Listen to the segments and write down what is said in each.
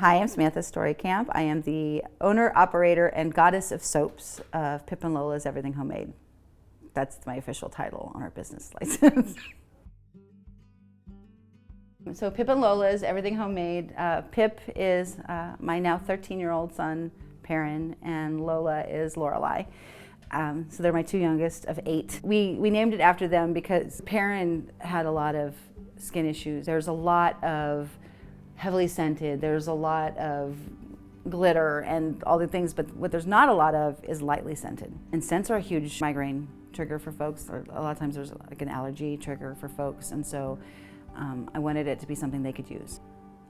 Hi, I'm Samantha Storycamp. I am the owner, operator, and goddess of soaps of Pip and Lola's Everything Homemade. That's my official title on our business license. So Pip and Lola's Everything Homemade. Pip is my now 13-year-old son, Perrin, and Lola is Lorelei. So they're my two youngest of 8. We named it after them because Perrin had a lot of skin issues. There's a lot of heavily scented, there's a lot of glitter and all the things, but what there's not a lot of is lightly scented. And scents are a huge migraine trigger for folks, or a lot of times there's like an allergy trigger for folks, and so I wanted it to be something they could use.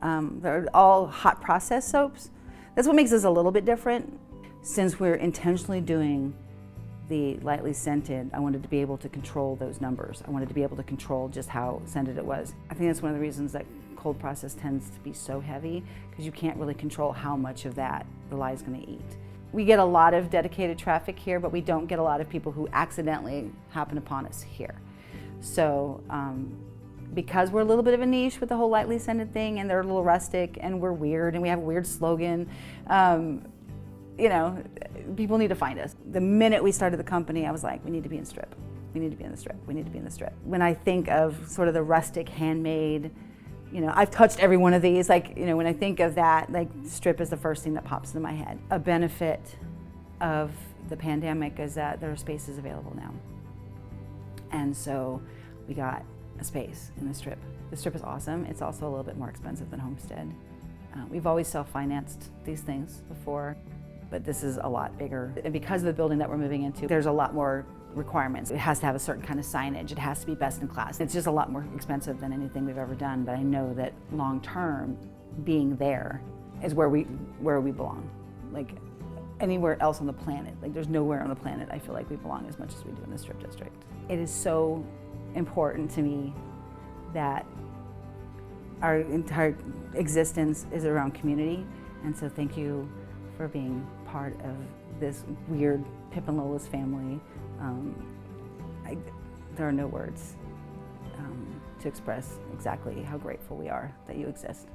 They're all hot process soaps. That's what makes us a little bit different. Since we're intentionally doing the lightly scented, I wanted to be able to control those numbers. I wanted to be able to control just how scented it was. I think that's one of the reasons that cold process tends to be so heavy, because you can't really control how much of that the lye is going to eat. We get a lot of dedicated traffic here, but we don't get a lot of people who accidentally happen upon us here. So because we're a little bit of a niche with the whole lightly scented thing, and they're a little rustic, and we're weird, and we have a weird slogan, you know, people need to find us. The minute we started the company, I was like, we need to be in strip. We need to be in the strip. We need to be in the strip. When I think of sort of the rustic handmade, you know, I've touched every one of these. Like, you know, when I think of that, like, strip is the first thing that pops into my head. A benefit of the pandemic is that there are spaces available now. And so we got a space in the strip. The strip is awesome. It's also a little bit more expensive than Homestead. We've always self-financed these things before, but this is a lot bigger. And because of the building that we're moving into, there's a lot more requirements. It has to have a certain kind of signage. It has to be best in class. It's just a lot more expensive than anything we've ever done, but I know that long term, being there is where we belong. Like anywhere else on the planet, like there's nowhere on the planet I feel like we belong as much as we do in the Strip District. It is so important to me that our entire existence is around community, and so thank you for being part of this weird Pip and Lola's family. There are no words to express exactly how grateful we are that you exist.